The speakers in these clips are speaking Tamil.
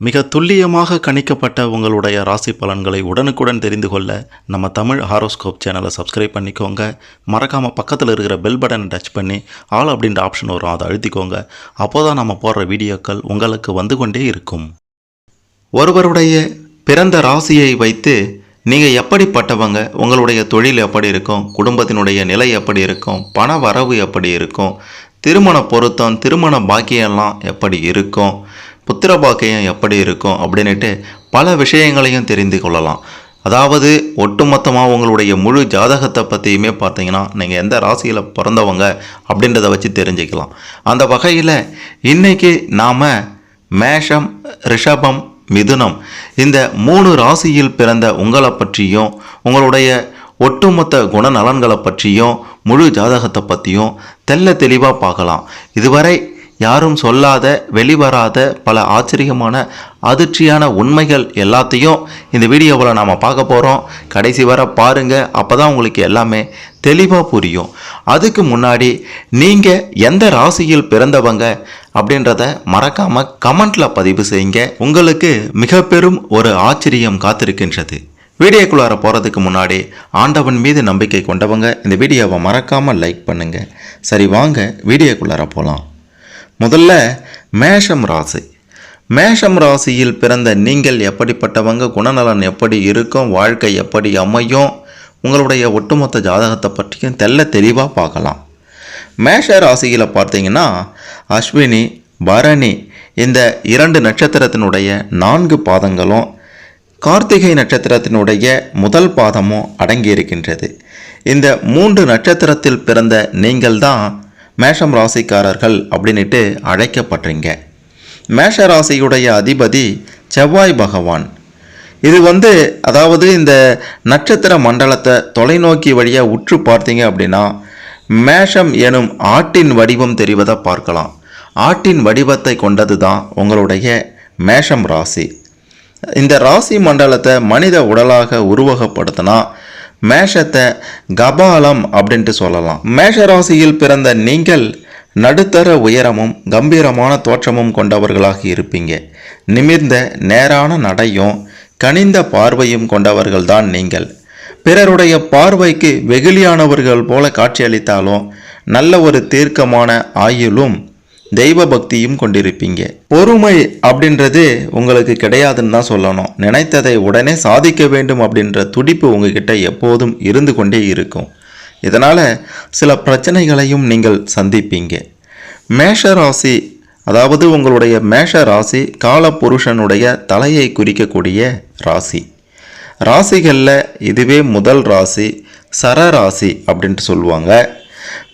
மிக துல்லியமாக கணிக்கப்பட்ட உங்களுடைய ராசி பலன்களை உடனுக்குடன் தெரிந்து கொள்ள நம்ம தமிழ் ஹாரோஸ்கோப் சேனலை சப்ஸ்கிரைப் பண்ணிக்கோங்க. மறக்காமல் பக்கத்தில் இருக்கிற பெல் பட்டனை டச் பண்ணி ஆல் அப்படின்ற ஆப்ஷன் வரும், அதை அழுத்திக்கோங்க. அப்போ தான் நம்ம போடுற வீடியோக்கள் உங்களுக்கு வந்து கொண்டே இருக்கும். ஒருவருடைய பிறந்த ராசியை வைத்து நீங்கள் எப்படிப்பட்டவங்க, உங்களுடைய தொழில் எப்படி இருக்கும், குடும்பத்தினுடைய நிலை எப்படி இருக்கும், பண வரவு எப்படி இருக்கும், திருமண பொருத்தம், திருமண பாக்கியெல்லாம் எப்படி இருக்கும், புத்திர பாக்கியம் எப்படி இருக்கும் அப்படின்ட்டு பல விஷயங்களையும் தெரிந்து கொள்ளலாம். அதாவது ஒட்டுமொத்தமாக உங்களுடைய முழு ஜாதகத்தை பற்றியுமே பார்த்தீங்கன்னா நீங்கள் எந்த ராசியில் பிறந்தவங்க அப்படின்றத வச்சு தெரிஞ்சுக்கலாம். அந்த வகையில் இன்றைக்கி நாம் மேஷம், ரிஷபம், மிதுனம் இந்த 3 ராசியில் பிறந்த உங்களை பற்றியும் உங்களுடைய ஒட்டுமொத்த குணநலன்களை பற்றியும் முழு ஜாதகத்தை பற்றியும் தெல்ல தெளிவாக பார்க்கலாம். இதுவரை யாரும் சொல்லாத, வெளிவராத பல ஆச்சரியமான அதிர்ச்சியான உண்மைகள் எல்லாத்தையும் இந்த வீடியோவில் நாம் பார்க்க போகிறோம். கடைசி வர பாருங்கள், அப்போ தான் உங்களுக்கு எல்லாமே தெளிவாக புரியும். அதுக்கு முன்னாடி நீங்கள் எந்த ராசியில் பிறந்தவங்க அப்படின்றத மறக்காமல் கமெண்ட்டில் பதிவு செய்யுங்க. உங்களுக்கு மிக பெரும் ஒரு ஆச்சரியம் காத்திருக்கின்றது. வீடியோக்குள்ளார போகிறதுக்கு முன்னாடி ஆண்டவன் மீது நம்பிக்கை கொண்டவங்க இந்த வீடியோவை மறக்காமல் லைக் பண்ணுங்கள். சரி, வாங்க வீடியோக்குள்ளார போகலாம். முதல்ல மேஷம் ராசி. மேஷம் ராசியில் பிறந்த நீங்கள் எப்படிப்பட்டவங்க, குணநலன் எப்படி இருக்கும், வாழ்க்கை எப்படி அமையும், உங்களுடைய ஒட்டுமொத்த ஜாதகத்தை பற்றியும் தெல்ல தெளிவாக பார்க்கலாம். மேஷ ராசியில் பார்த்தீங்கன்னா அஸ்வினி, பரணி இந்த 2 நட்சத்திரத்தினுடைய 4 பாதங்களும், கார்த்திகை நட்சத்திரத்தினுடைய முதல் பாதமும் அடங்கி இருக்கின்றது. இந்த 3 நட்சத்திரத்தில் பிறந்த நீங்கள் தான் மேஷம் ராசிக்காரர்கள் அப்படின்ட்டு அழைக்கப்படுறீங்க. மேஷ ராசியுடைய அதிபதி செவ்வாய் பகவான். இது அதாவது இந்த நட்சத்திர மண்டலத்தை தொலைநோக்கி வழியாக உற்று பார்த்தீங்க அப்படின்னா மேஷம் எனும் ஆட்டின் வடிவம் தெரிவதை பார்க்கலாம். ஆட்டின் வடிவத்தை கொண்டது தான் உங்களுடைய மேஷம் ராசி. இந்த ராசி மண்டலத்தை மனித உடலாக உருவகப்படுத்தினா மேஷத்தை கபாலம் அப்படின்ட்டு சொல்லலாம். மேஷ ராசியில் பிறந்த நீங்கள் நடுத்தர உயரமும் கம்பீரமான தோற்றமும் கொண்டவர்களாக இருப்பீங்க. நிமிர்ந்த நேரான நடையும் கனிந்த பார்வையும் கொண்டவர்கள்தான் நீங்கள். பிறருடைய பார்வைக்கு வெகுளியானவர்கள் போல காட்சியளித்தாலும் நல்ல ஒரு தீர்க்கமான ஆயுளும் தெய்வ பக்தியும் கொண்டிருப்பீங்க. பொறுமை அப்படின்றது உங்களுக்கு கிடையாதுன்னு தான் சொல்லணும். நினைத்ததை உடனே சாதிக்க வேண்டும் அப்படின்ற துடிப்பு உங்ககிட்ட எப்போதும் இருந்து கொண்டே இருக்கும். இதனால் சில பிரச்சனைகளையும் நீங்கள் சந்திப்பீங்க. மேஷ ராசி, அதாவது உங்களுடைய மேஷ ராசி காலபுருஷனுடைய தலையை குறிக்கக்கூடிய ராசி. ராசிகளில் இதுவே முதல் ராசி, சரராசி அப்படின்ட்டு சொல்லுவாங்க.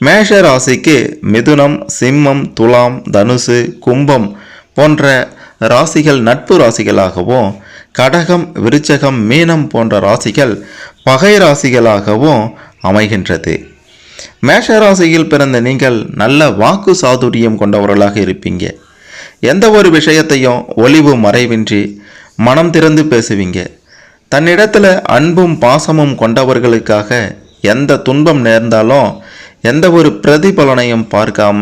மேஷ ராசிக்கு மிதுனம், சிம்மம், துலாம், தனுசு, கும்பம் போன்ற ராசிகள் நட்பு ராசிகளாகவும், கடகம், விருச்சகம், மீனம் போன்ற ராசிகள் பகை ராசிகளாகவும் அமைகின்றது. மேஷ ராசியில் பிறந்த நீங்கள் நல்ல வாக்கு சாதுரியம் கொண்டவர்களாக இருப்பீங்க. எந்த ஒரு விஷயத்தையும் ஒளிவு மறைவின்றி மனம் திறந்து பேசுவீங்க. தன்னிடத்தில் அன்பும் பாசமும் கொண்டவர்களுக்காக எந்த துன்பம் நேர்ந்தாலும் எந்த ஒரு பிரதிபலனையும் பார்க்காம,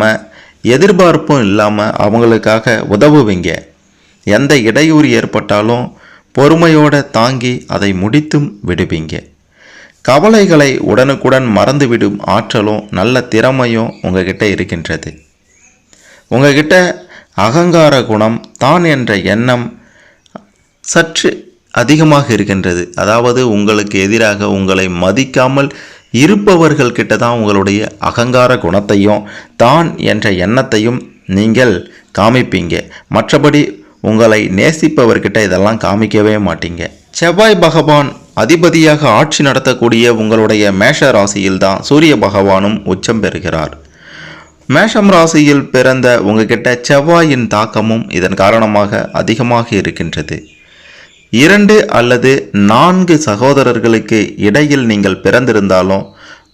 எதிர்பார்ப்பும் இல்லாமல் அவங்களுக்காக உதவுவீங்க. எந்த இடையூறு ஏற்பட்டாலும் பொறுமையோடு தாங்கி அதை முடித்தும் விடுவீங்க. கவலைகளை உடனுக்குடன் மறந்துவிடும் ஆற்றலும் நல்ல திறமையும் உங்ககிட்ட இருக்கின்றது. உங்ககிட்ட அகங்கார குணம், தான் என்ற எண்ணம் சற்று அதிகமாக இருக்கின்றது. அதாவது உங்களுக்கு எதிராக உங்களை மதிக்காமல் இருப்பவர்கள் கிட்ட தான் உங்களுடைய அகங்கார குணத்தையும் தான் என்ற எண்ணத்தையும் நீங்கள் காமிப்பீங்க. மற்றபடி உங்களை நேசிப்பவர்கிட்ட இதெல்லாம் காமிக்கவே மாட்டீங்க. செவ்வாய் பகவான் அதிபதியாக ஆட்சி நடத்தக்கூடிய உங்களுடைய மேஷ ராசியில் தான் சூரிய பகவானும் உச்சம் பெறுகிறார். மேஷம் ராசியில் பிறந்த உங்ககிட்ட செவ்வாயின் தாக்கமும் இதன் காரணமாக அதிகமாக இருக்கின்றது. 2 அல்லது 4 சகோதரர்களுக்கு இடையில் நீங்கள் பிறந்திருந்தாலும்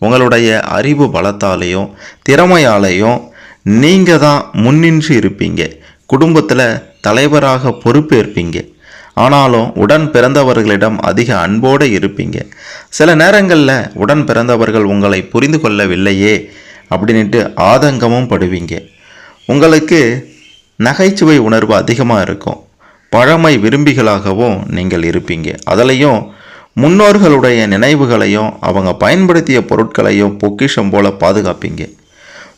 உங்களுடைய அறிவு பலத்தாலேயும் திறமையாலேயும் நீங்கள் தான் முன்னின்று இருப்பீங்க. குடும்பத்தில் தலைவராக பொறுப்பேற்பீங்க. ஆனாலும் உடன் பிறந்தவர்களிடம் அதிக அன்போடு இருப்பீங்க. சில நேரங்களில் உடன் பிறந்தவர்கள் உங்களை புரிந்து கொள்ளவில்லையே அப்படின்ட்டு ஆதங்கமும் படுவீங்க. உங்களுக்கு நகைச்சுவை உணர்வு அதிகமாக இருக்கும். பழமை விரும்பிகளாகவும் நீங்கள் இருப்பீங்க. அதுலேயும் முன்னோர்களுடைய நினைவுகளையும் அவங்க பயன்படுத்திய பொருட்களையும் பொக்கிஷம் போல பாதுகாப்பீங்க.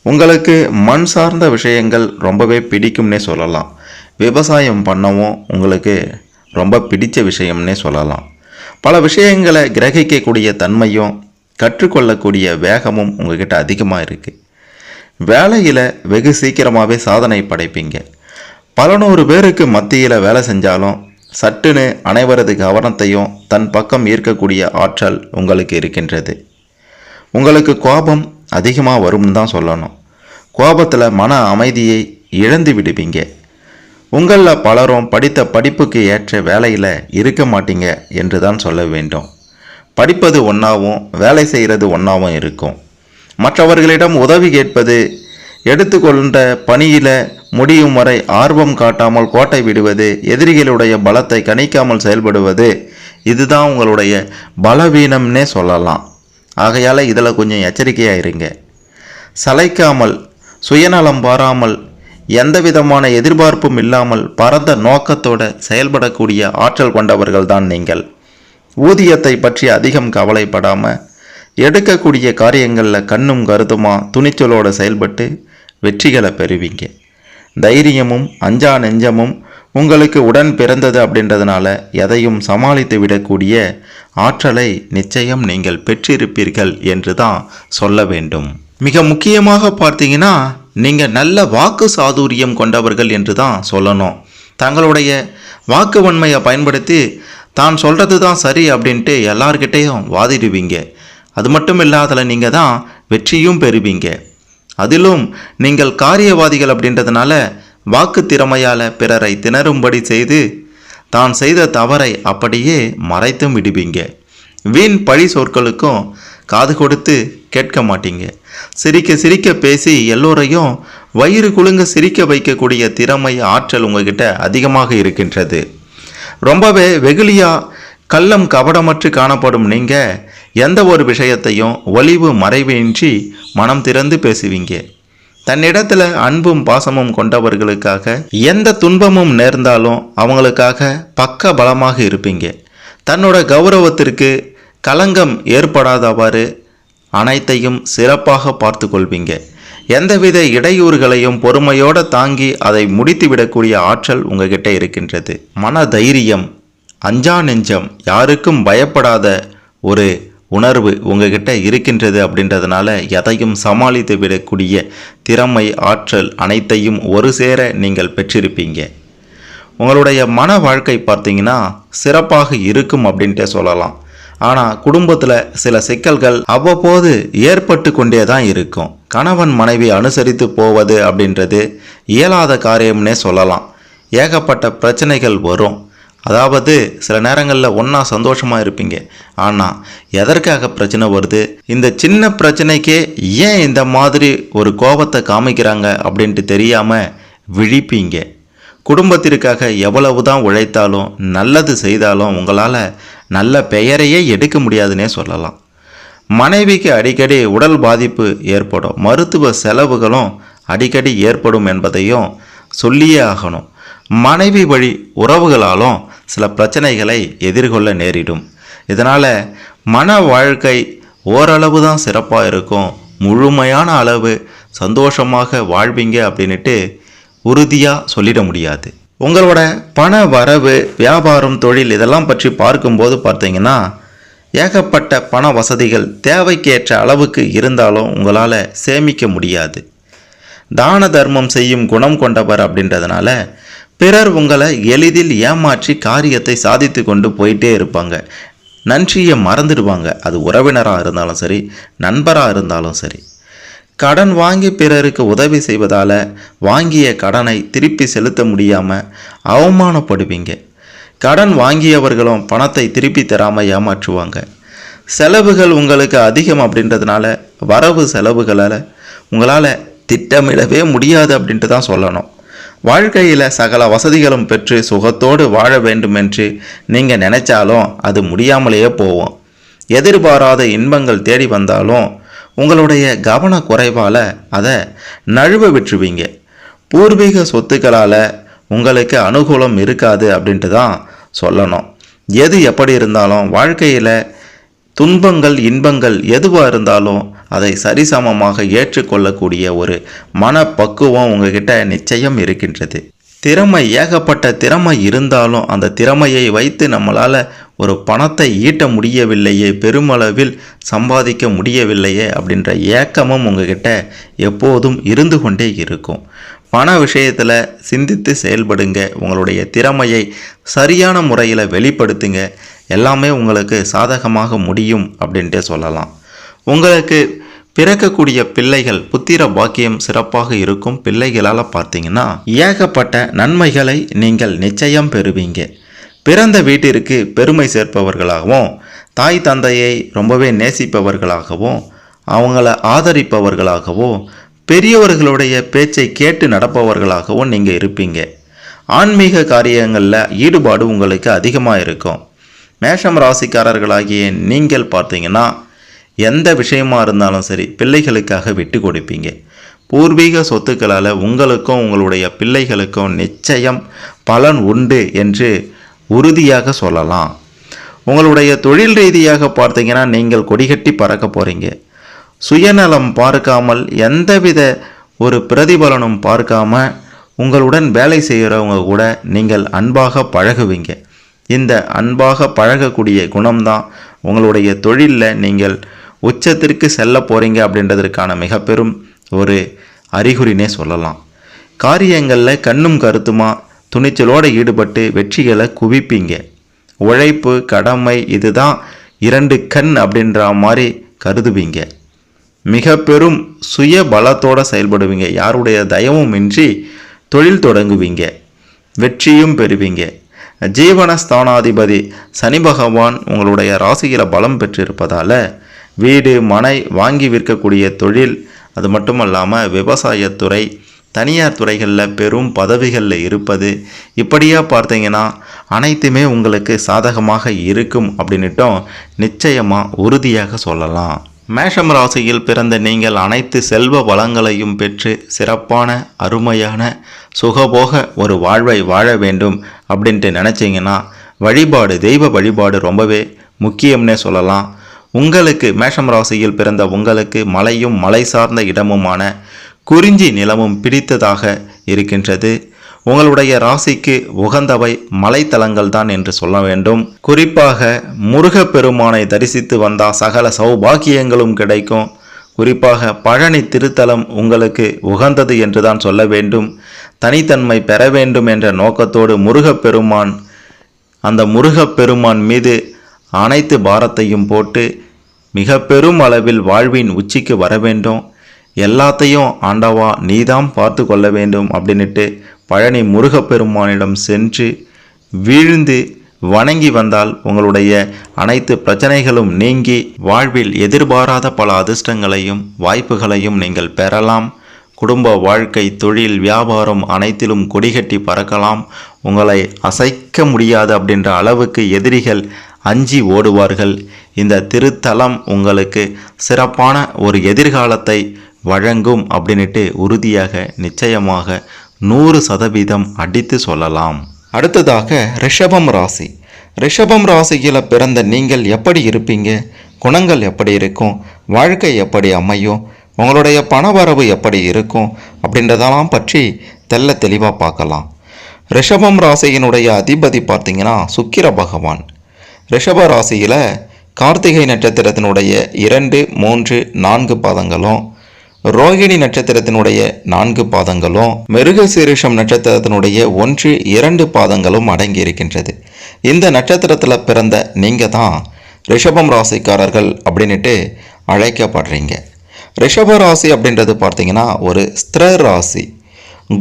உங்களுக்கு மண் சார்ந்த விஷயங்கள் ரொம்பவே பிடிக்கும்னே சொல்லலாம். விவசாயம் பண்ணவும் உங்களுக்கு ரொம்ப பிடித்த விஷயம்னே சொல்லலாம். பல விஷயங்களை கிரகிக்கக்கூடிய தன்மையும் கற்றுக்கொள்ளக்கூடிய வேகமும் உங்ககிட்ட அதிகமாக இருக்குது. வேலையில் வெகு சீக்கிரமாகவே சாதனை படைப்பீங்க. பல நூறு பேருக்கு மத்தியில் வேலை செஞ்சாலும் சட்டுன்னு அனைவரது கவனத்தையும் தன் பக்கம் ஈர்க்கக்கூடிய ஆற்றல் உங்களுக்கு இருக்கின்றது. உங்களுக்கு கோபம் அதிகமாக வரும்னு தான் சொல்லணும். கோபத்தில் மன அமைதியை இழந்து விடுவீங்க. உங்களில் பலரும் படித்த படிப்புக்கு ஏற்ற வேலையில் இருக்க மாட்டீங்க என்று தான் சொல்ல வேண்டும். படிப்பது ஒன்றாவும் வேலை செய்கிறது ஒன்றாவும் இருக்கும். மற்றவர்களிடம் உதவி கேட்பது, எடுத்துக்கொண்ட பணியில் முடியும் வரை ஆர்வம் காட்டாமல் கோட்டை விடுவது, எதிரிகளுடைய பலத்தை கணிக்காமல் செயல்படுவது, இதுதான் உங்களுடைய பலவீனம்னே சொல்லலாம். ஆகையால் இதில் கொஞ்சம் எச்சரிக்கையாக இருங்க. சளைக்காமல், சுயநலம் பாராமல், எந்த விதமான எதிர்பார்ப்பும் இல்லாமல் பரந்த நோக்கத்தோடு செயல்படக்கூடிய ஆற்றல் கொண்டவர்கள் தான் நீங்கள். ஊதியத்தை பற்றி அதிகம் கவலைப்படாமல் எடுக்கக்கூடிய காரியங்களில் கண்ணும் கருத்துமா துணிச்சலோடு செயல்பட்டு வெற்றிகளை பெறுவீங்க. தைரியமும் அஞ்சா நெஞ்சமும் உங்களுக்கு உடன் பிறந்தது அப்படின்றதுனால எதையும் சமாளித்து விடக்கூடிய ஆற்றலை நிச்சயம் நீங்கள் பெற்றிருப்பீர்கள் என்று தான் சொல்ல வேண்டும். மிக முக்கியமாக பார்த்தீங்கன்னா நீங்கள் நல்ல வாக்கு சாதுரியம் கொண்டவர்கள் என்று தான் சொல்லணும். தங்களுடைய வாக்கு வன்மையை பயன்படுத்தி தான் சொல்கிறது தான் சரி அப்படின்ட்டு எல்லார்கிட்டையும் வாதிடுவீங்க. அது மட்டும் இல்லாததில் நீங்கள் தான் வெற்றியும் பெறுவீங்க. அதிலும் நீங்கள் காரியவாதிகள் அப்படின்றதுனால வாக்கு திறமையால் பிறரை திணறும்படி செய்து தான் செய்த தவறை அப்படியே மறைத்தும் விடுவீங்க. வீண் பழி சொற்களுக்கும் காது கொடுத்து கேட்க மாட்டீங்க. சிரிக்க சிரிக்க பேசி எல்லோரையும் வயிறு குலுங்க சிரிக்க வைக்கக்கூடிய திறமை ஆற்றல் உங்ககிட்ட அதிகமாக இருக்கின்றது. ரொம்பவே வெகுளியாக கள்ளம் கபடமற்று காணப்படும் நீங்கள் எந்த ஒரு விஷயத்தையும் ஒளிவு மறைவின்றி மனம் திறந்து பேசுவீங்க. தன்னிடத்தில் அன்பும் பாசமும் கொண்டவர்களுக்காக எந்த துன்பமும் நேர்ந்தாலும் அவங்களுக்காக பக்க பலமாக இருப்பீங்க. தன்னோட கௌரவத்திற்கு களங்கம் ஏற்படாதவாறு அனைத்தையும் சிறப்பாக பார்த்து கொள்வீங்க. எந்தவித இடையூறுகளையும் பொறுமையோடு தாங்கி அதை முடித்துவிடக்கூடிய ஆற்றல் உங்ககிட்ட இருக்கின்றது. மன தைரியம், அஞ்சா நெஞ்சம், யாருக்கும் பயப்படாத ஒரு உணர்வு உங்ககிட்ட இருக்கின்றது. அப்படின்றதுனால எதையும் சமாளித்து விடக்கூடிய திறமை ஆற்றல் அனைத்தையும் ஒரு சேர நீங்கள் பெற்றிருப்பீங்க. உங்களுடைய மன வாழ்க்கை பார்த்தீங்கன்னா சிறப்பாக இருக்கும் அப்படின்ட்டே சொல்லலாம். ஆனால் குடும்பத்தில் சில சிக்கல்கள் அவ்வப்போது ஏற்பட்டு கொண்டே தான் இருக்கும். கணவன் மனைவி அனுசரித்து போவது அப்படின்றது இயலாத காரியம்னே சொல்லலாம். ஏகப்பட்ட பிரச்சனைகள் வரும். அதாவது சில நேரங்களில் ஒன்றா சந்தோஷமாக இருப்பீங்க. ஆனால் எதற்காக பிரச்சனை வருது, இந்த சின்ன பிரச்சனைக்கே ஏன் இந்த மாதிரி ஒரு கோபத்தை காமிக்கிறாங்க அப்படின்ட்டு தெரியாமல் விழிப்பீங்க. குடும்பத்திற்காக எவ்வளவு தான் உழைத்தாலும் நல்லது செய்தாலும் உங்களால் நல்ல பெயரையே எடுக்க முடியாதுன்னே சொல்லலாம். மனைவிக்கு அடிக்கடி உடல் பாதிப்பு ஏற்படும், மருத்துவ செலவுகளும் அடிக்கடி ஏற்படும் என்பதையும் சொல்லியே ஆகணும். மனைவி வழி உறவுகளாலும் சில பிரச்சனைகளை எதிர்கொள்ள நேரிடும். இதனால் மன வாழ்க்கை ஓரளவு தான் சிறப்பாக இருக்கும். முழுமையான அளவு சந்தோஷமாக வாழ்வீங்க அப்படின்ட்டு உறுதியாக சொல்லிட முடியாது. உங்களோட பண வரவு, வியாபாரம், தொழில் இதெல்லாம் பற்றி பார்க்கும்போது பார்த்தீங்கன்னா ஏகப்பட்ட பண வசதிகள் தேவைக்கேற்ற அளவுக்கு இருந்தாலும் உங்களால் சேமிக்க முடியாது. தான தர்மம் செய்யும் குணம் கொண்டவர் அப்படின்றதுனால பிறர் உங்களை எளிதில் ஏமாற்றி காரியத்தை சாதித்து கொண்டு போயிட்டே இருப்பாங்க. நன்றியை மறந்துடுவாங்க. அது உறவினராக இருந்தாலும் சரி, நண்பராக இருந்தாலும் சரி. கடன் வாங்கி பிறருக்கு உதவி செய்வதால் வாங்கிய கடனை திருப்பி செலுத்த முடியாமல் அவமானப்படுவீங்க. கடன் வாங்கியவர்களும் பணத்தை திருப்பி தராமல் ஏமாற்றுவாங்க. செலவுகள் உங்களுக்கு அதிகம் அப்படின்றதுனால வரவு செலவுகளால் உங்களால் திட்டமிடவே முடியாது அப்படின்ட்டு தான் சொல்லணும். வாழ்க்கையில் சகல வசதிகளும் பெற்று சுகத்தோடு வாழ வேண்டும் என்று நீங்கள் நினைச்சாலும் அது முடியாமலேயே போவோம். எதிர்பாராத இன்பங்கள் தேடி வந்தாலும் உங்களுடைய கவன குறைவால் அதை நழுவ விட்டுருவீங்க. பூர்வீக சொத்துக்களால் உங்களுக்கு அனுகூலம் இருக்காது அப்படின்ட்டு தான் சொல்லணும். எது எப்படி இருந்தாலும் வாழ்க்கையில் துன்பங்கள் இன்பங்கள் எதுவாக இருந்தாலும் அதை சரிசமமாக ஏற்றுக்கொள்ளக்கூடிய ஒரு மனப்பக்குவம் உங்ககிட்ட நிச்சயம் இருக்கின்றது. திறமை ஏகப்பட்ட திறமை இருந்தாலும் அந்த திறமையை வைத்து நம்மளால் ஒரு பணத்தை ஈட்ட முடியவில்லையே, பெருமளவில் சம்பாதிக்க முடியவில்லையே அப்படின்ற ஏக்கமும் உங்ககிட்ட எப்போதும் இருந்து கொண்டே இருக்கும். பண விஷயத்தில் சிந்தித்து செயல்படுங்க. உங்களுடைய திறமையை சரியான முறையில் வெளிப்படுத்துங்க. எல்லாமே உங்களுக்கு சாதகமாக முடியும் அப்படின்ட்டே சொல்லலாம். உங்களுக்கு பிறக்கக்கூடிய பிள்ளைகள் புத்திர பாக்கியம் சிறப்பாக இருக்கும். பிள்ளைகளால் பார்த்தீங்கன்னா ஏகப்பட்ட நன்மைகளை நீங்கள் நிச்சயம் பெறுவீங்க. பிறந்த வீட்டிற்கு பெருமை சேர்ப்பவர்களாகவும், தாய் தந்தையை ரொம்பவே நேசிப்பவர்களாகவும், அவங்கள ஆதரிப்பவர்களாகவும், பெரியவர்களுடைய பேச்சை கேட்டு நடப்பவர்களாகவும் நீங்கள் இருப்பீங்க. ஆன்மீக காரியங்களில் ஈடுபாடு உங்களுக்கு அதிகமாக இருக்கும். மேஷம் ராசிக்காரர்களாகிய நீங்கள் பார்த்தீங்கன்னா எந்த விஷயமா இருந்தாலும் சரி பிள்ளைகளுக்காக விட்டு கொடுப்பீங்க. பூர்வீக சொத்துக்களால் உங்களுக்கும் உங்களுடைய பிள்ளைகளுக்கும் நிச்சயம் பலன் உண்டு என்று உறுதியாக சொல்லலாம். உங்களுடைய தொழில் ரீதியாக பார்த்தீங்கன்னா நீங்கள் கொடிகட்டி பறக்க போகிறீங்க. சுயநலம் பார்க்காமல் எந்தவித ஒரு பிரதிபலனும் பார்க்காம உங்களுடன் வேலை செய்கிறவங்க கூட நீங்கள் அன்பாக பழகுவீங்க. இந்த அன்பாக பழகக்கூடிய குணம்தான் உங்களுடைய தொழிலில் நீங்கள் உச்சத்திற்கு செல்ல போகிறீங்க அப்படின்றதற்கான மிக பெரும் ஒரு அறிகுறினே சொல்லலாம். காரியங்களில் கண்ணும் கருத்துமா துணிச்சலோடு ஈடுபட்டு வெற்றிகளை குவிப்பீங்க. உழைப்பு கடமை இதுதான் இரண்டு கண் அப்படின்ற மாதிரி கருதுவீங்க. மிக பெரும் சுய பலத்தோடு செயல்படுவீங்க. யாருடைய தயவும் இன்றி தொழில் தொடங்குவீங்க. வெற்றியும் பெறுவீங்க. ஜீவனஸ்தானாதிபதி சனி பகவான் உங்களுடைய ராசியில் பலம் பெற்றிருப்பதால் வீடு மனை வாங்கி விற்கக்கூடிய தொழில், அது மட்டும் இல்லாமல் விவசாயத்துறை, தனியார் துறைகளில் பெரும் பதவிகளில் இருப்பது, இப்படியா பார்த்தீங்கன்னா அனைத்துமே உங்களுக்கு சாதகமாக இருக்கும் அப்படின்னுட்டும் நிச்சயமாக உறுதியாக சொல்லலாம். மேஷம் ராசியில் பிறந்த நீங்கள் அனைத்து செல்வ வளங்களையும் பெற்று சிறப்பான அருமையான சுகபோக ஒரு வாழ்வை வாழ வேண்டும் அப்படின்ட்டு நினச்சிங்கன்னா வழிபாடு, தெய்வ வழிபாடு ரொம்பவே முக்கியம்னே சொல்லலாம். உங்களுக்கு மேஷம் ராசியில் பிறந்த உங்களுக்கு மலையும் மலை சார்ந்த இடமுமான குறிஞ்சி நிலமும் பிடித்ததாக இருக்கின்றது. உங்களுடைய ராசிக்கு உகந்தவை மலைத்தலங்கள் தான் என்று சொல்ல வேண்டும். குறிப்பாக முருகப்பெருமானை தரிசித்து வந்தால் சகல சௌபாகியங்களும் கிடைக்கும். குறிப்பாக பழனி திருத்தலம் உங்களுக்கு உகந்தது என்று தான் சொல்ல வேண்டும். தனித்தன்மை பெற வேண்டும் என்ற நோக்கத்தோடு அந்த முருகப்பெருமான் மீது அனைத்து பாரத்தையும் போட்டு மிக பெரும் அளவில் வாழ்வின் உச்சிக்கு வர வேண்டும். எல்லாத்தையும் ஆண்டவா நீதான் பார்த்து கொள்ள வேண்டும் அப்படின்ட்டு பழனி முருகப்பெருமானிடம் சென்று வீழ்ந்து வணங்கி வந்தால் உங்களுடைய அனைத்து பிரச்சனைகளும் நீங்கி வாழ்வில் எதிர்பாராத பல அதிர்ஷ்டங்களையும் வாய்ப்புகளையும் நீங்கள் பெறலாம். குடும்ப வாழ்க்கை, தொழில், வியாபாரம் அனைத்திலும் கொடிகட்டி பறக்கலாம். உங்களை அசைக்க முடியாது அப்படின்ற அளவுக்கு எதிரிகள் அஞ்சி ஓடுவார்கள். இந்த திருத்தலம் உங்களுக்கு சிறப்பான ஒரு எதிர்காலத்தை வழங்கும் அப்படின்ட்டு உறுதியாக நிச்சயமாக 100% அடித்து சொல்லலாம். அடுத்ததாக ரிஷபம் ராசி. ரிஷபம் ராசியில் பிறந்த நீங்கள் எப்படி இருப்பீங்க, குணங்கள் எப்படி இருக்கும், வாழ்க்கை எப்படி அமையும், உங்களுடைய பணவரவு எப்படி இருக்கும் அப்படின்றதெல்லாம் பற்றி தெள்ள தெளிவாக பார்க்கலாம். ரிஷபம் ராசியினுடைய அதிபதி பார்த்தீங்கன்னா சுக்கிர பகவான். ரிஷப ராசியில் கார்த்திகை நட்சத்திரத்தினுடைய 2, 3, 4 பாதங்களும், ரோகிணி நட்சத்திரத்தினுடைய 4 பாதங்களும், மிருகசீரிஷம் நட்சத்திரத்தினுடைய 1, 2 பாதங்களும் அடங்கி இருக்கின்றது. இந்த நட்சத்திரத்தில் பிறந்த நீங்கள் தான் ரிஷபம் ராசிக்காரர்கள் அப்படின்ட்டு அழைக்கப்படுறீங்க. ரிஷப ராசி அப்படின்றது பார்த்தீங்கன்னா ஒரு ஸ்திர ராசி.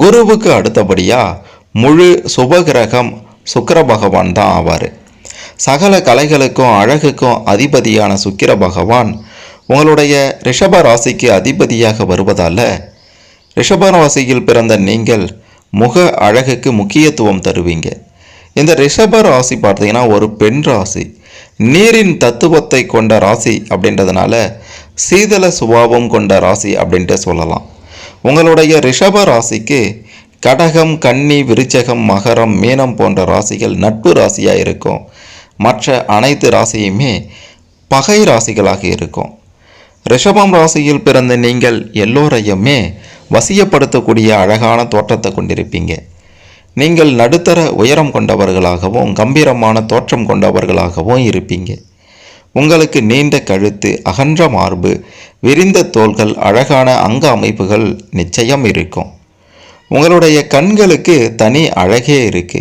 குருவுக்கு அடுத்தபடியாக முழு சுபகிரகம் சுக்கிர பகவான் தான் ஆவார். சகல கலைகளுக்கும் அழகுக்கும் அதிபதியான சுக்கிர பகவான் உங்களுடைய ரிஷப ராசிக்கு அதிபதியாக வருவதால் ரிஷப ராசியில் பிறந்த நீங்கள் முக அழகுக்கு முக்கியத்துவம் தருவீங்க. இந்த ரிஷப ராசி பார்த்தீங்கன்னா ஒரு பெண் ராசி, நீரின் தத்துவத்தை கொண்ட ராசி அப்படின்றதுனால சீதள சுபாவம் கொண்ட ராசி அப்படின்ட்டு சொல்லலாம். உங்களுடைய ரிஷப ராசிக்கு கடகம், கன்னி, விருச்சகம், மகரம், மீனம் போன்ற ராசிகள் நட்பு ராசியாக இருக்கும். மற்ற அனைத்து ராசியுமே பகை ராசிகளாக இருக்கும். ரிஷபம் ராசியில் பிறந்த நீங்கள் எல்லோரையுமே வசியப்படுத்தக்கூடிய அழகான தோற்றத்தை கொண்டிருப்பீங்க. நீங்கள் நடுத்தர உயரம் கொண்டவர்களாகவும் கம்பீரமான தோற்றம் கொண்டவர்களாகவும் இருப்பீங்க. உங்களுக்கு நீண்ட கழுத்து, அகன்ற மார்பு, விரிந்த தோள்கள், அழகான அங்க அமைப்புகள் நிச்சயம் இருக்கும். உங்களுடைய கண்களுக்கு தனி அழகே இருக்கு.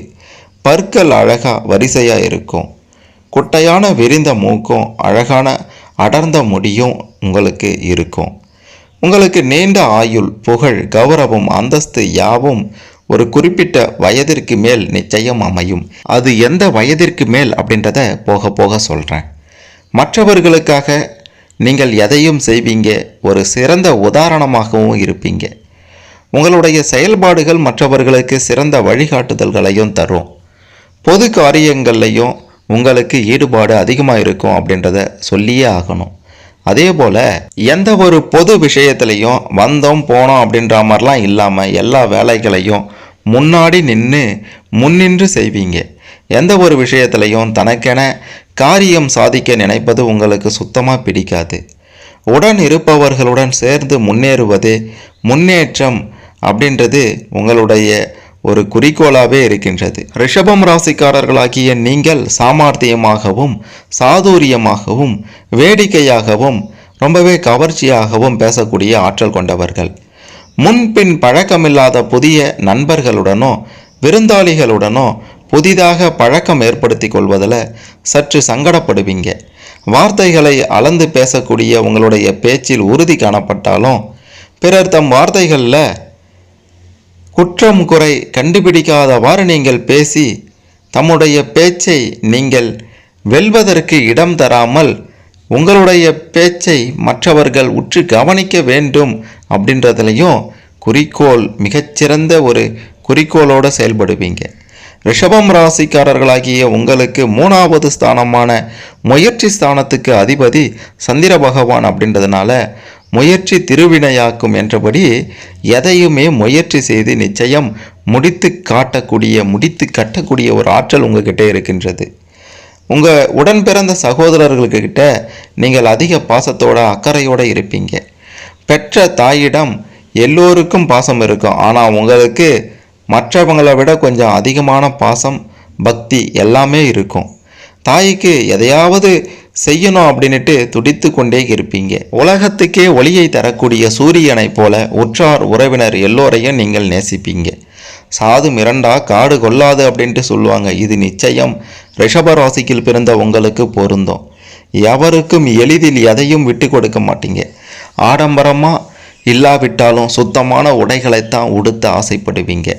பற்கள் அழகா வரிசையாக இருக்கும். குட்டையான விரிந்த மூக்கும் அழகான அடர்ந்த முடியும் உங்களுக்கு இருக்கும். உங்களுக்கு நீண்ட ஆயுள், புகழ், கௌரவம், அந்தஸ்து யாவும் ஒரு குறிப்பிட்ட வயதிற்கு மேல் நிச்சயம் அமையும். அது எந்த வயதிற்கு மேல் அப்படின்றத போக போக சொல்கிறேன். மற்றவர்களுக்காக நீங்கள் எதையும் செய்வீங்க. ஒரு சிறந்த உதாரணமாகவும் இருப்பீங்க. உங்களுடைய செயல்பாடுகள் மற்றவர்களுக்கு சிறந்த வழிகாட்டுதல்களையும் தரும். பொது காரியங்கள்லையும் உங்களுக்கு ஈடுபாடு அதிகமாக இருக்கும் அப்படின்றத சொல்லியே ஆகணும். அதே போல் எந்த ஒரு பொது விஷயத்துலையும் வந்தோம் போனோம் அப்படின்ற மாதிரிலாம் இல்லாமல் எல்லா வேலைகளையும் முன்னாடி முன்னின்று செய்வீங்க. எந்த ஒரு விஷயத்துலையும் தனக்கென காரியம் சாதிக்க நினைப்பது உங்களுக்கு சுத்தமாக பிடிக்காது. உடன் இருப்பவர்களுடன் சேர்ந்து முன்னேறுவது, முன்னேற்றம் அப்படின்றது உங்களுடைய ஒரு குறிக்கோளாகவே இருக்கின்றது. ரிஷபம் ராசிக்காரர்களாகிய நீங்கள் சாமர்த்தியமாகவும் சாதுரியமாகவும் வேடிக்கையாகவும் ரொம்பவே கவர்ச்சியாகவும் பேசக்கூடிய ஆற்றல் கொண்டவர்கள். முன்பின் பழக்கமில்லாத புதிய நண்பர்களுடனோ விருந்தாளிகளுடனோ புதிதாக பழக்கம் ஏற்படுத்தி கொள்வதில் சற்று சங்கடப்படுவீங்க. வார்த்தைகளை அளந்து பேசக்கூடிய உங்களுடைய பேச்சில் உறுதி காணப்பட்டாலும் பிறர் தம் வார்த்தைகளில் குற்றம் குறை கண்டுபிடிக்காதவாறு நீங்கள் பேசி தம்முடைய பேச்சை நீங்கள் வெல்வதற்கு இடம் தராமல் உங்களுடைய பேச்சை மற்றவர்கள் உற்று கவனிக்க வேண்டும் அப்படின்றதுலையும் குறிக்கோள், மிகச்சிறந்த ஒரு குறிக்கோளோடு செயல்படுவீங்க. ரிஷபம் ராசிக்காரர்களாகிய உங்களுக்கு 3வது ஸ்தானமான முயற்சி ஸ்தானத்துக்கு அதிபதி சந்திர பகவான் அப்படின்றதுனால முயற்சி திருவினையாக்கும் என்றபடி எதையுமே முயற்சி செய்து நிச்சயம் முடித்து கட்டக்கூடிய ஒரு ஆற்றல் உங்ககிட்ட இருக்கின்றது. உங்கள் உடன் பிறந்த சகோதரர்கள்கிட்ட நீங்கள் அதிக பாசத்தோட அக்கறையோடு இருப்பீங்க. பெற்ற தாயிடம் எல்லோருக்கும் பாசம் இருக்கும். ஆனால் உங்களுக்கு மற்றவங்களை விட கொஞ்சம் அதிகமான பாசம், பக்தி எல்லாமே இருக்கும். தாய்க்கு எதையாவது செய்யணும் அப்படின்ட்டு துடித்து கொண்டே இருப்பீங்க. உலகத்துக்கே ஒளியை தரக்கூடிய சூரியனை போல உற்றார் உறவினர் எல்லோரையும் நீங்கள் நேசிப்பீங்க. சாது மிரண்டா காடு கொள்ளாது அப்படின்ட்டு சொல்லுவாங்க. இது நிச்சயம் ரிஷபராசியில் பிறந்த உங்களுக்கு பொருந்தும். எவருக்கும் எளிதில் எதையும் விட்டு கொடுக்க மாட்டீங்க. ஆடம்பரமாக இல்லாவிட்டாலும் சுத்தமான உடைகளைத்தான் உடுத்த ஆசைப்படுவீங்க.